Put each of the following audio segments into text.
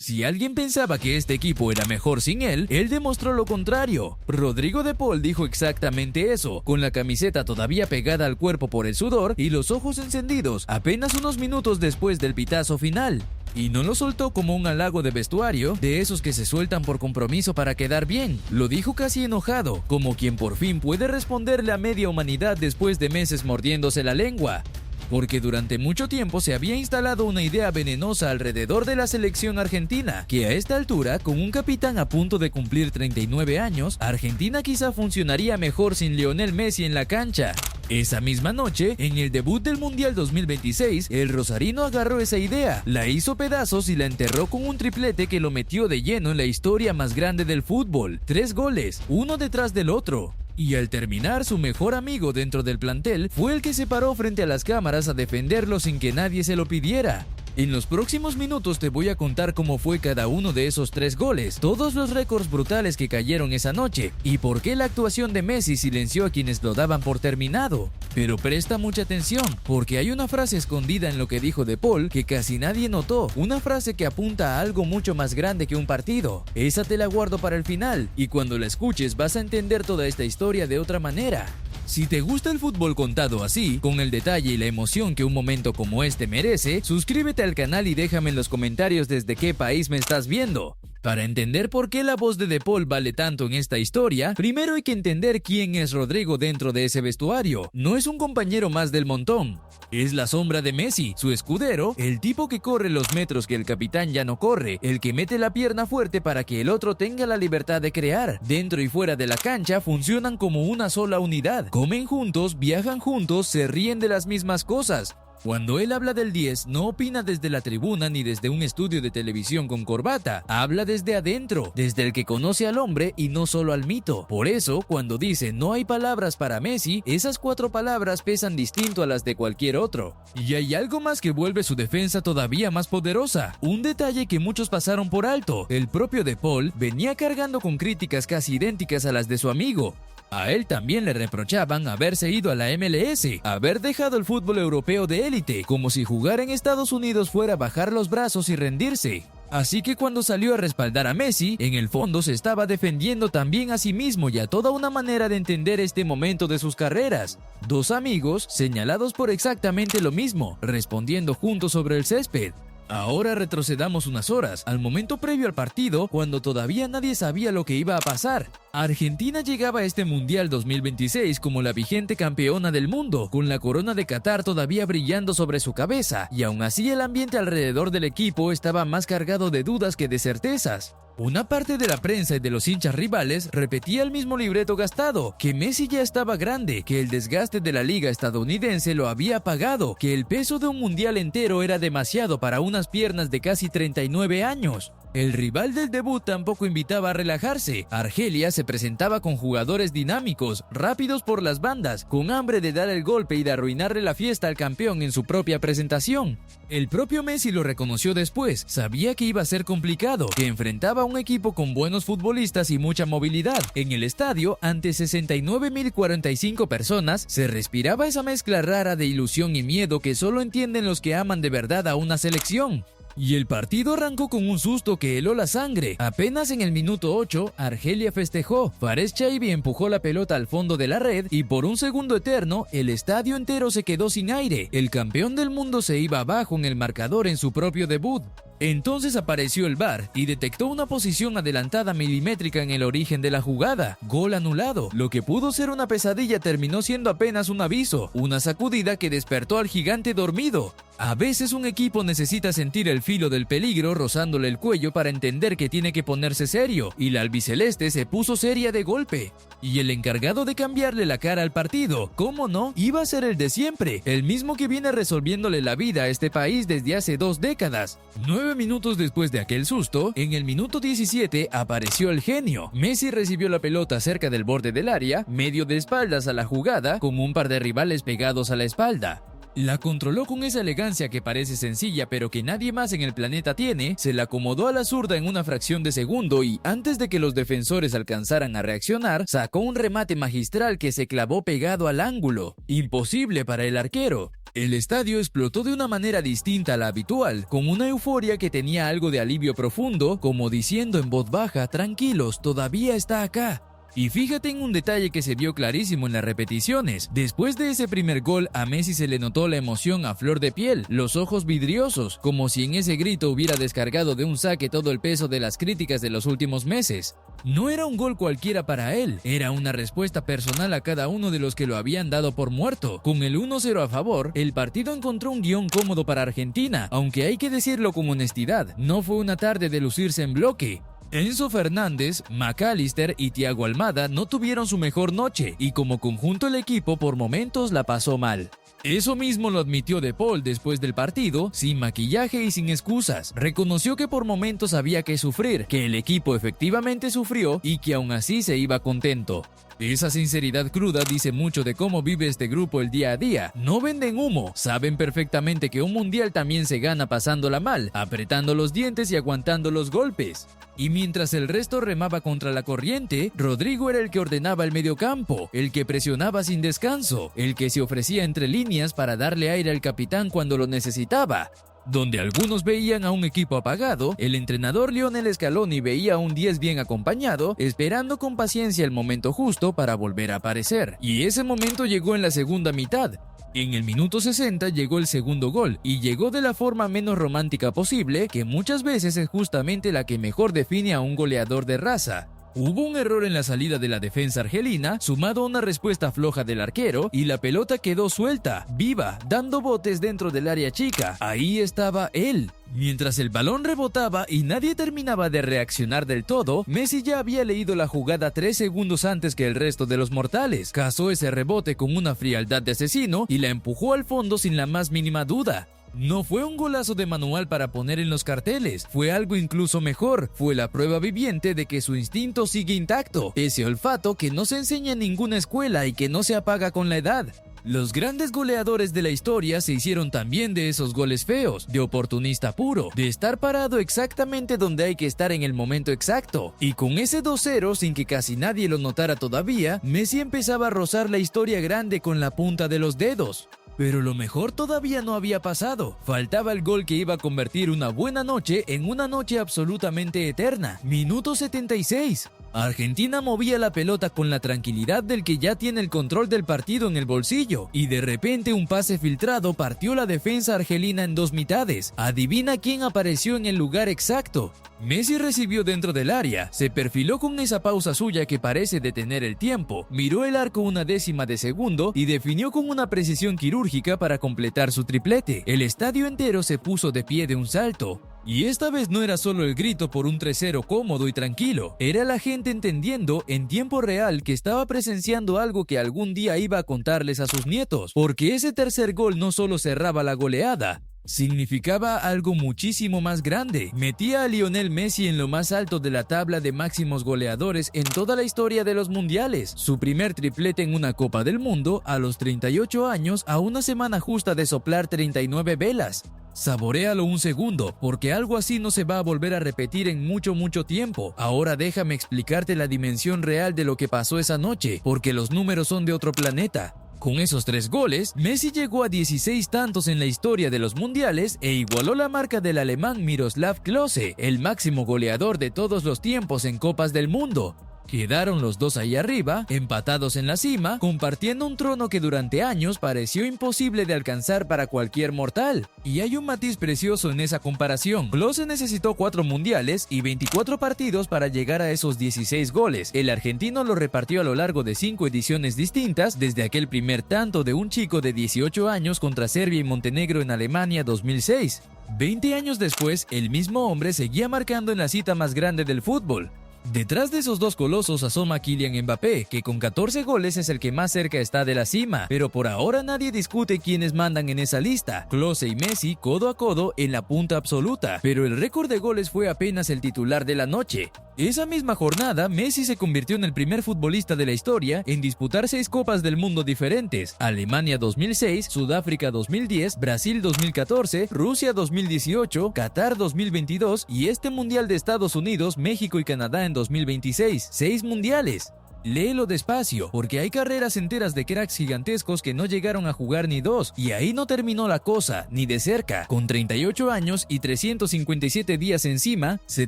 Si alguien pensaba que este equipo era mejor sin él demostró lo contrario. Rodrigo de Paul dijo exactamente eso, con la camiseta todavía pegada al cuerpo por el sudor y los ojos encendidos, apenas unos minutos después del pitazo final. Y no lo soltó como un halago de vestuario, de esos que se sueltan por compromiso para quedar bien. Lo dijo casi enojado, como quien por fin puede responderle a media humanidad después de meses mordiéndose la lengua. Porque durante mucho tiempo se había instalado una idea venenosa alrededor de la selección argentina, que a esta altura, con un capitán a punto de cumplir 39 años, Argentina quizá funcionaría mejor sin Lionel Messi en la cancha. Esa misma noche, en el debut del Mundial 2026, el rosarino agarró esa idea, la hizo pedazos y la enterró con un triplete que lo metió de lleno en la historia más grande del fútbol. 3 goles, uno detrás del otro. Y al terminar, su mejor amigo dentro del plantel fue el que se paró frente a las cámaras a defenderlo sin que nadie se lo pidiera. En los próximos minutos te voy a contar cómo fue cada uno de esos 3 goles, todos los récords brutales que cayeron esa noche y por qué la actuación de Messi silenció a quienes lo daban por terminado. Pero presta mucha atención, porque hay una frase escondida en lo que dijo De Paul que casi nadie notó, una frase que apunta a algo mucho más grande que un partido. Esa te la guardo para el final, y cuando la escuches vas a entender toda esta historia de otra manera. Si te gusta el fútbol contado así, con el detalle y la emoción que un momento como este merece, suscríbete al canal y déjame en los comentarios desde qué país me estás viendo. Para entender por qué la voz de Paul vale tanto en esta historia, primero hay que entender quién es Rodrigo dentro de ese vestuario. No es un compañero más del montón. Es la sombra de Messi, su escudero, el tipo que corre los metros que el capitán ya no corre, el que mete la pierna fuerte para que el otro tenga la libertad de crear. Dentro y fuera de la cancha funcionan como una sola unidad. Comen juntos, viajan juntos, se ríen de las mismas cosas. Cuando él habla del 10, no opina desde la tribuna ni desde un estudio de televisión con corbata, habla desde adentro, desde el que conoce al hombre y no solo al mito. Por eso, cuando dice no hay palabras para Messi, esas 4 palabras pesan distinto a las de cualquier otro. Y hay algo más que vuelve su defensa todavía más poderosa, un detalle que muchos pasaron por alto. El propio De Paul venía cargando con críticas casi idénticas a las de su amigo. A él también le reprochaban haberse ido a la MLS, haber dejado el fútbol europeo de élite, como si jugar en Estados Unidos fuera bajar los brazos y rendirse. Así que cuando salió a respaldar a Messi, en el fondo se estaba defendiendo también a sí mismo y a toda una manera de entender este momento de sus carreras. 2 amigos señalados por exactamente lo mismo, respondiendo juntos sobre el césped. Ahora retrocedamos unas horas, al momento previo al partido, cuando todavía nadie sabía lo que iba a pasar. Argentina llegaba a este Mundial 2026 como la vigente campeona del mundo, con la corona de Qatar todavía brillando sobre su cabeza, y aún así el ambiente alrededor del equipo estaba más cargado de dudas que de certezas. Una parte de la prensa y de los hinchas rivales repetía el mismo libreto gastado, que Messi ya estaba grande, que el desgaste de la liga estadounidense lo había pagado, que el peso de un mundial entero era demasiado para unas piernas de casi 39 años. El rival del debut tampoco invitaba a relajarse. Argelia se presentaba con jugadores dinámicos, rápidos por las bandas, con hambre de dar el golpe y de arruinarle la fiesta al campeón en su propia presentación. El propio Messi lo reconoció después, sabía que iba a ser complicado, que enfrentaba a un equipo con buenos futbolistas y mucha movilidad. En el estadio, ante 69.045 personas, se respiraba esa mezcla rara de ilusión y miedo que solo entienden los que aman de verdad a una selección. Y el partido arrancó con un susto que heló la sangre. Apenas en el minuto 8, Argelia festejó. Fares Chaibi empujó la pelota al fondo de la red y por un segundo eterno, el estadio entero se quedó sin aire. El campeón del mundo se iba abajo en el marcador en su propio debut. Entonces apareció el VAR y detectó una posición adelantada milimétrica en el origen de la jugada. Gol anulado. Lo que pudo ser una pesadilla terminó siendo apenas un aviso, una sacudida que despertó al gigante dormido. A veces un equipo necesita sentir el filo del peligro rozándole el cuello para entender que tiene que ponerse serio, y la albiceleste se puso seria de golpe. Y el encargado de cambiarle la cara al partido, ¿cómo no? Iba a ser el de siempre, el mismo que viene resolviéndole la vida a este país desde hace 2 décadas. 9 minutos después de aquel susto, en el minuto 17 apareció el genio. Messi recibió la pelota cerca del borde del área, medio de espaldas a la jugada, con un par de rivales pegados a la espalda. La controló con esa elegancia que parece sencilla pero que nadie más en el planeta tiene, se la acomodó a la zurda en una fracción de segundo y, antes de que los defensores alcanzaran a reaccionar, sacó un remate magistral que se clavó pegado al ángulo. Imposible para el arquero. El estadio explotó de una manera distinta a la habitual, con una euforia que tenía algo de alivio profundo, como diciendo en voz baja: tranquilos, todavía está acá. Y fíjate en un detalle que se vio clarísimo en las repeticiones. Después de ese primer gol, a Messi se le notó la emoción a flor de piel, los ojos vidriosos, como si en ese grito hubiera descargado de un saque todo el peso de las críticas de los últimos meses. No era un gol cualquiera para él, era una respuesta personal a cada uno de los que lo habían dado por muerto. Con el 1-0 a favor, el partido encontró un guión cómodo para Argentina, aunque hay que decirlo con honestidad, no fue una tarde de lucirse en bloque. Enzo Fernández, McAllister y Thiago Almada no tuvieron su mejor noche y como conjunto el equipo por momentos la pasó mal. Eso mismo lo admitió De Paul después del partido, sin maquillaje y sin excusas. Reconoció que por momentos había que sufrir, que el equipo efectivamente sufrió y que aún así se iba contento. Esa sinceridad cruda dice mucho de cómo vive este grupo el día a día. No venden humo, saben perfectamente que un mundial también se gana pasándola mal, apretando los dientes y aguantando los golpes. Y mientras el resto remaba contra la corriente, Rodrigo era el que ordenaba el mediocampo, el que presionaba sin descanso, el que se ofrecía entre líneas para darle aire al capitán cuando lo necesitaba. Donde algunos veían a un equipo apagado, el entrenador Lionel Scaloni veía a un 10 bien acompañado, esperando con paciencia el momento justo para volver a aparecer. Y ese momento llegó en la segunda mitad. En el minuto 60 llegó el segundo gol, y llegó de la forma menos romántica posible, que muchas veces es justamente la que mejor define a un goleador de raza. Hubo un error en la salida de la defensa argelina, sumado a una respuesta floja del arquero, y la pelota quedó suelta, viva, dando botes dentro del área chica. Ahí estaba él. Mientras el balón rebotaba y nadie terminaba de reaccionar del todo, Messi ya había leído la jugada 3 segundos antes que el resto de los mortales. Cazó ese rebote con una frialdad de asesino y la empujó al fondo sin la más mínima duda. No fue un golazo de manual para poner en los carteles, fue algo incluso mejor, fue la prueba viviente de que su instinto sigue intacto, ese olfato que no se enseña en ninguna escuela y que no se apaga con la edad. Los grandes goleadores de la historia se hicieron también de esos goles feos, de oportunista puro, de estar parado exactamente donde hay que estar en el momento exacto. Y con ese 2-0, sin que casi nadie lo notara todavía, Messi empezaba a rozar la historia grande con la punta de los dedos. Pero lo mejor todavía no había pasado. Faltaba el gol que iba a convertir una buena noche en una noche absolutamente eterna. Minuto 76. Argentina movía la pelota con la tranquilidad del que ya tiene el control del partido en el bolsillo, y de repente un pase filtrado partió la defensa argelina en dos mitades. Adivina quién apareció en el lugar exacto. Messi recibió dentro del área, se perfiló con esa pausa suya que parece detener el tiempo, miró el arco una décima de segundo y definió con una precisión quirúrgica para completar su triplete. El estadio entero se puso de pie de un salto. Y esta vez no era solo el grito por un 3-0 cómodo y tranquilo, era la gente entendiendo en tiempo real que estaba presenciando algo que algún día iba a contarles a sus nietos, porque ese tercer gol no solo cerraba la goleada, significaba algo muchísimo más grande. Metía a Lionel Messi en lo más alto de la tabla de máximos goleadores en toda la historia de los mundiales. Su primer triplete en una Copa del Mundo a los 38 años, a una semana justa de soplar 39 velas. Saboréalo un segundo, porque algo así no se va a volver a repetir en mucho tiempo. Ahora déjame explicarte la dimensión real de lo que pasó esa noche, porque los números son de otro planeta. Con esos 3 goles, Messi llegó a 16 tantos en la historia de los mundiales e igualó la marca del alemán Miroslav Klose, el máximo goleador de todos los tiempos en Copas del Mundo. Quedaron los dos ahí arriba, empatados en la cima, compartiendo un trono que durante años pareció imposible de alcanzar para cualquier mortal. Y hay un matiz precioso en esa comparación. Klose necesitó 4 mundiales y 24 partidos para llegar a esos 16 goles. El argentino lo repartió a lo largo de 5 ediciones distintas, desde aquel primer tanto de un chico de 18 años contra Serbia y Montenegro en Alemania 2006. 20 años después, el mismo hombre seguía marcando en la cita más grande del fútbol. Detrás de esos dos colosos asoma Kylian Mbappé, que con 14 goles es el que más cerca está de la cima, pero por ahora nadie discute quiénes mandan en esa lista. Klose y Messi codo a codo en la punta absoluta, pero el récord de goles fue apenas el titular de la noche. Esa misma jornada, Messi se convirtió en el primer futbolista de la historia en disputar 6 Copas del Mundo diferentes: Alemania 2006, Sudáfrica 2010, Brasil 2014, Rusia 2018, Qatar 2022 y este Mundial de Estados Unidos, México y Canadá en 2026. 6 mundiales. Léelo despacio, porque hay carreras enteras de cracks gigantescos que no llegaron a jugar ni dos, y ahí no terminó la cosa, ni de cerca. Con 38 años y 357 días encima, se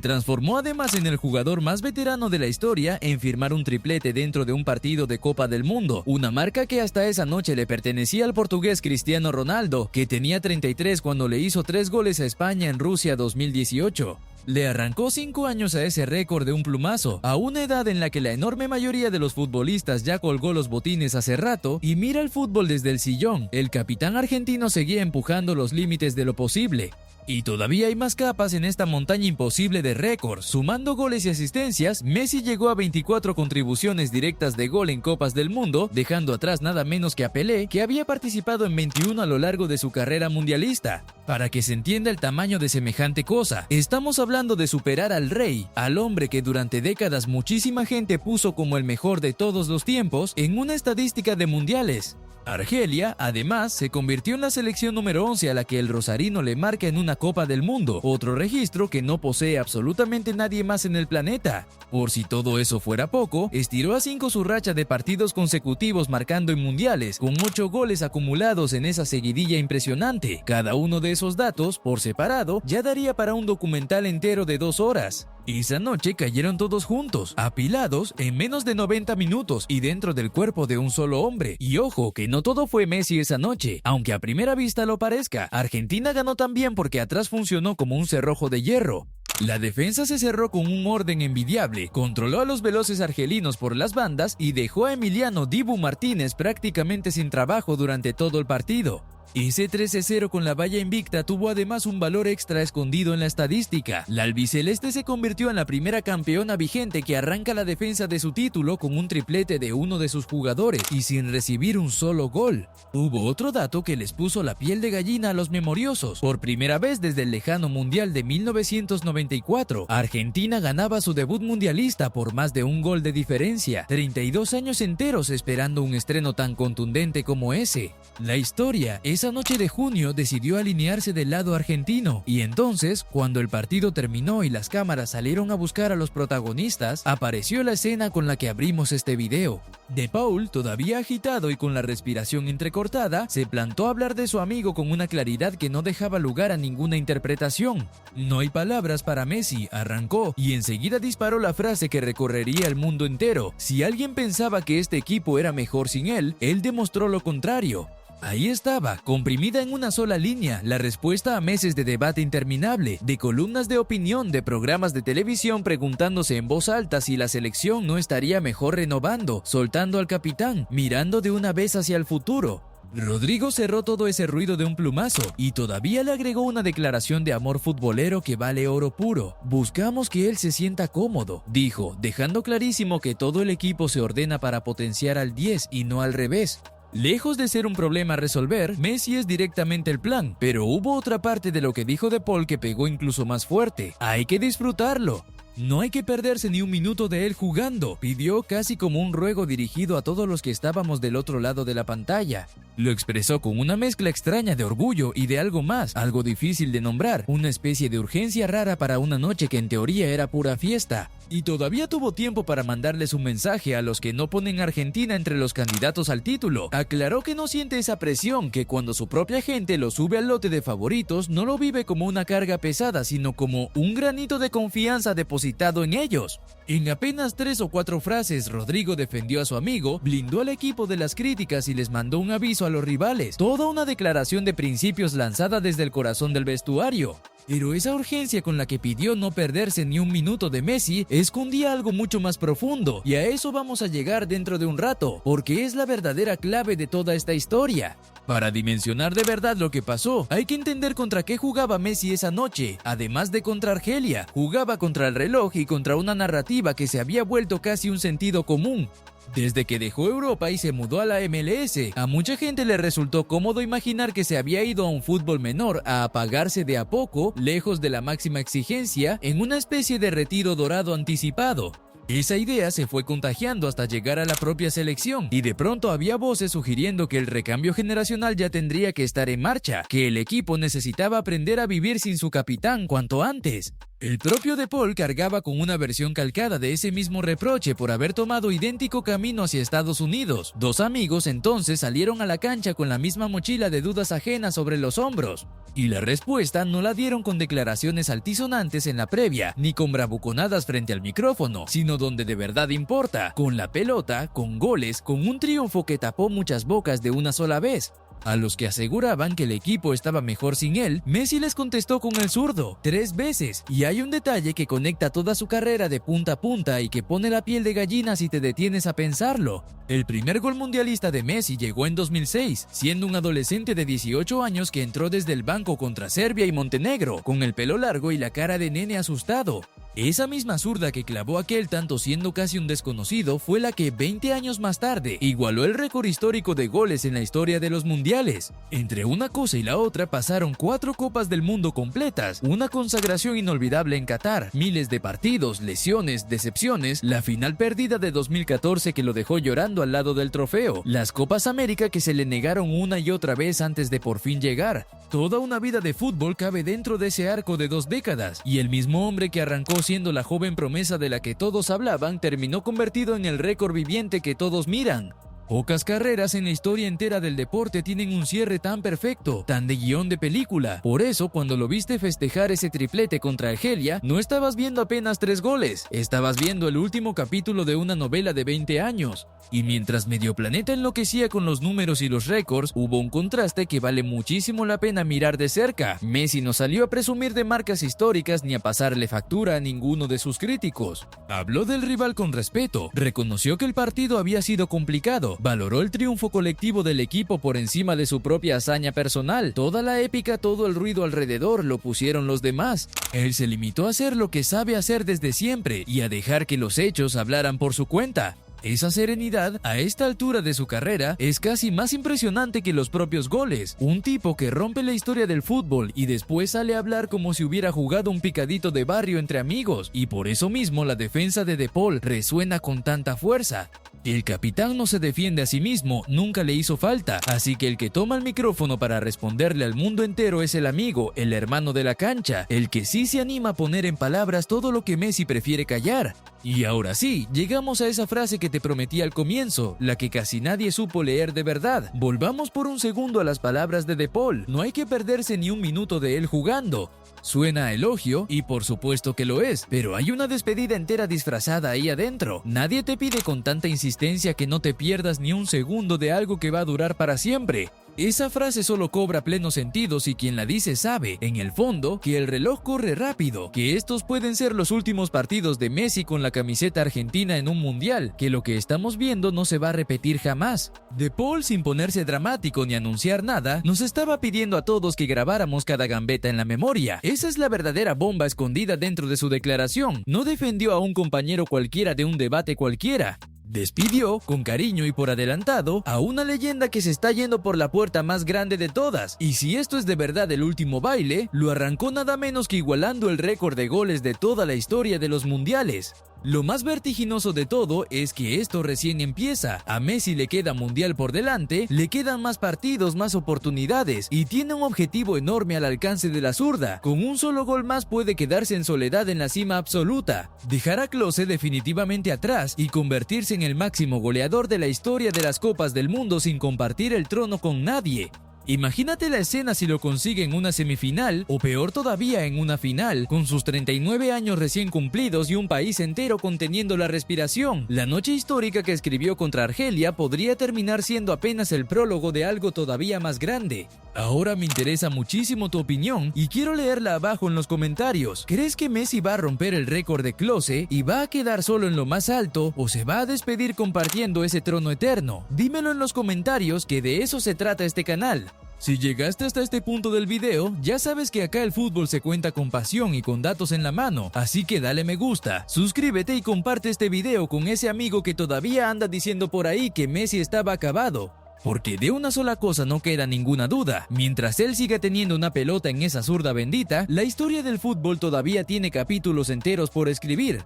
transformó además en el jugador más veterano de la historia en firmar un triplete dentro de un partido de Copa del Mundo, una marca que hasta esa noche le pertenecía al portugués Cristiano Ronaldo, que tenía 33 cuando le hizo 3 goles a España en Rusia 2018. Le arrancó 5 años a ese récord de un plumazo, a una edad en la que la enorme mayoría de los futbolistas ya colgó los botines hace rato y mira el fútbol desde el sillón. El capitán argentino seguía empujando los límites de lo posible. Y todavía hay más capas en esta montaña imposible de récords. Sumando goles y asistencias, Messi llegó a 24 contribuciones directas de gol en Copas del Mundo, dejando atrás nada menos que a Pelé, que había participado en 21 a lo largo de su carrera mundialista. Para que se entienda el tamaño de semejante cosa, estamos hablando de superar al rey, al hombre que durante décadas muchísima gente puso como el mejor de todos los tiempos en una estadística de mundiales. Argelia, además, se convirtió en la selección número 11 a la que el rosarino le marca en una Copa del Mundo, otro registro que no posee absolutamente nadie más en el planeta. Por si todo eso fuera poco, estiró a 5 su racha de partidos consecutivos marcando en mundiales, con 8 goles acumulados en esa seguidilla impresionante. Cada uno de esos datos, por separado, ya daría para un documental entero de 2 horas. Esa noche cayeron todos juntos, apilados en menos de 90 minutos y dentro del cuerpo de un solo hombre. Y ojo, que no todo fue Messi esa noche, aunque a primera vista lo parezca. Argentina ganó también porque atrás funcionó como un cerrojo de hierro. La defensa se cerró con un orden envidiable, controló a los veloces argelinos por las bandas y dejó a Emiliano Dibu Martínez prácticamente sin trabajo durante todo el partido. Ese 13-0 con la valla invicta tuvo además un valor extra escondido en la estadística. La albiceleste se convirtió en la primera campeona vigente que arranca la defensa de su título con un triplete de uno de sus jugadores y sin recibir un solo gol. Hubo otro dato que les puso la piel de gallina a los memoriosos. Por primera vez desde el lejano Mundial de 1994, Argentina ganaba su debut mundialista por más de un gol de diferencia. 32 años enteros esperando un estreno tan contundente como ese. La historia esa noche de junio decidió alinearse del lado argentino, y entonces, cuando el partido terminó y las cámaras salieron a buscar a los protagonistas, apareció la escena con la que abrimos este video. De Paul, todavía agitado y con la respiración entrecortada, se plantó a hablar de su amigo con una claridad que no dejaba lugar a ninguna interpretación. No hay palabras para Messi, arrancó, y enseguida disparó la frase que recorrería el mundo entero. Si alguien pensaba que este equipo era mejor sin él demostró lo contrario. Ahí estaba, comprimida en una sola línea, la respuesta a meses de debate interminable, de columnas de opinión, de programas de televisión preguntándose en voz alta si la selección no estaría mejor renovando, soltando al capitán, mirando de una vez hacia el futuro. Rodrigo cerró todo ese ruido de un plumazo y todavía le agregó una declaración de amor futbolero que vale oro puro. Buscamos que él se sienta cómodo, dijo, dejando clarísimo que todo el equipo se ordena para potenciar al 10 y no al revés. Lejos de ser un problema a resolver, Messi es directamente el plan, pero hubo otra parte de lo que dijo De Paul que pegó incluso más fuerte. Hay que disfrutarlo. No hay que perderse ni un minuto de él jugando, pidió casi como un ruego dirigido a todos los que estábamos del otro lado de la pantalla. Lo expresó con una mezcla extraña de orgullo y de algo más, algo difícil de nombrar, una especie de urgencia rara para una noche que en teoría era pura fiesta. Y todavía tuvo tiempo para mandarles un mensaje a los que no ponen a Argentina entre los candidatos al título. Aclaró que no siente esa presión, que cuando su propia gente lo sube al lote de favoritos no lo vive como una carga pesada, sino como un granito de confianza depositado en ellos. En apenas 3 o 4 frases, Rodrigo defendió a su amigo, blindó al equipo de las críticas y les mandó un aviso a los rivales. Toda una declaración de principios lanzada desde el corazón del vestuario. Pero esa urgencia con la que pidió no perderse ni un minuto de Messi escondía algo mucho más profundo, y a eso vamos a llegar dentro de un rato, porque es la verdadera clave de toda esta historia. Para dimensionar de verdad lo que pasó, hay que entender contra qué jugaba Messi esa noche. Además de contra Argelia, jugaba contra el reloj y contra una narrativa que se había vuelto casi un sentido común. Desde que dejó Europa y se mudó a la MLS, a mucha gente le resultó cómodo imaginar que se había ido a un fútbol menor, a apagarse de a poco, lejos de la máxima exigencia, en una especie de retiro dorado anticipado. Esa idea se fue contagiando hasta llegar a la propia selección, y de pronto había voces sugiriendo que el recambio generacional ya tendría que estar en marcha, que el equipo necesitaba aprender a vivir sin su capitán cuanto antes. El propio De Paul cargaba con una versión calcada de ese mismo reproche por haber tomado idéntico camino hacia Estados Unidos. Dos amigos entonces salieron a la cancha con la misma mochila de dudas ajenas sobre los hombros. Y la respuesta no la dieron con declaraciones altisonantes en la previa, ni con bravuconadas frente al micrófono, sino donde de verdad importa, con la pelota, con goles, con un triunfo que tapó muchas bocas de una sola vez. A los que aseguraban que el equipo estaba mejor sin él, Messi les contestó con el zurdo, 3 veces, y hay un detalle que conecta toda su carrera de punta a punta y que pone la piel de gallina si te detienes a pensarlo. El primer gol mundialista de Messi llegó en 2006, siendo un adolescente de 18 años que entró desde el banco contra Serbia y Montenegro, con el pelo largo y la cara de nene asustado. Esa misma zurda que clavó aquel tanto siendo casi un desconocido fue la que 20 años más tarde igualó el récord histórico de goles en la historia de los mundiales. Entre una cosa y la otra pasaron 4 copas del mundo completas, una consagración inolvidable en Qatar, miles de partidos, lesiones, decepciones, la final perdida de 2014 que lo dejó llorando al lado del trofeo, las Copas América que se le negaron una y otra vez antes de por fin llegar. Toda una vida de fútbol cabe dentro de ese arco de 2 décadas, y el mismo hombre que arrancó siendo la joven promesa de la que todos hablaban, terminó convertido en el récord viviente que todos miran. Pocas carreras en la historia entera del deporte tienen un cierre tan perfecto, tan de guión de película. Por eso, cuando lo viste festejar ese triplete contra Argelia, no estabas viendo apenas 3 goles, estabas viendo el último capítulo de una novela de 20 años. Y mientras Medio Planeta enloquecía con los números y los récords, hubo un contraste que vale muchísimo la pena mirar de cerca. Messi no salió a presumir de marcas históricas ni a pasarle factura a ninguno de sus críticos. Habló del rival con respeto, reconoció que el partido había sido complicado, valoró el triunfo colectivo del equipo por encima de su propia hazaña personal. Toda la épica, todo el ruido alrededor lo pusieron los demás. Él se limitó a hacer lo que sabe hacer desde siempre y a dejar que los hechos hablaran por su cuenta. Esa serenidad, a esta altura de su carrera, es casi más impresionante que los propios goles. Un tipo que rompe la historia del fútbol y después sale a hablar como si hubiera jugado un picadito de barrio entre amigos, y por eso mismo la defensa de De Paul resuena con tanta fuerza. El capitán no se defiende a sí mismo, nunca le hizo falta, así que el que toma el micrófono para responderle al mundo entero es el amigo, el hermano de la cancha, el que sí se anima a poner en palabras todo lo que Messi prefiere callar. Y ahora sí, llegamos a esa frase que te prometí al comienzo, la que casi nadie supo leer de verdad. Volvamos por un segundo a las palabras de De Paul, no hay que perderse ni un minuto de él jugando. Suena a elogio, y por supuesto que lo es, pero hay una despedida entera disfrazada ahí adentro. Nadie te pide con tanta insistencia que no te pierdas ni un segundo de algo que va a durar para siempre. Esa frase solo cobra pleno sentido si quien la dice sabe, en el fondo, que el reloj corre rápido, que estos pueden ser los últimos partidos de Messi con la camiseta argentina en un mundial, que lo que estamos viendo no se va a repetir jamás. De Paul, sin ponerse dramático ni anunciar nada, nos estaba pidiendo a todos que grabáramos cada gambeta en la memoria. Esa es la verdadera bomba escondida dentro de su declaración. No defendió a un compañero cualquiera de un debate cualquiera. Despidió, con cariño y por adelantado, a una leyenda que se está yendo por la puerta más grande de todas. Y si esto es de verdad el último baile, lo arrancó nada menos que igualando el récord de goles de toda la historia de los mundiales. Lo más vertiginoso de todo es que esto recién empieza. A Messi le queda mundial por delante, le quedan más partidos, más oportunidades, y tiene un objetivo enorme al alcance de la zurda. Con un solo gol más puede quedarse en soledad en la cima absoluta, dejar a Klose definitivamente atrás y convertirse en el máximo goleador de la historia de las Copas del Mundo sin compartir el trono con nadie. Imagínate la escena si lo consigue en una semifinal, o peor todavía en una final, con sus 39 años recién cumplidos y un país entero conteniendo la respiración. La noche histórica que escribió contra Argelia podría terminar siendo apenas el prólogo de algo todavía más grande. Ahora me interesa muchísimo tu opinión y quiero leerla abajo en los comentarios. ¿Crees que Messi va a romper el récord de Klose y va a quedar solo en lo más alto, o se va a despedir compartiendo ese trono eterno? Dímelo en los comentarios, que de eso se trata este canal. Si llegaste hasta este punto del video, ya sabes que acá el fútbol se cuenta con pasión y con datos en la mano, así que dale me gusta, suscríbete y comparte este video con ese amigo que todavía anda diciendo por ahí que Messi estaba acabado. Porque de una sola cosa no queda ninguna duda: mientras él siga teniendo una pelota en esa zurda bendita, la historia del fútbol todavía tiene capítulos enteros por escribir.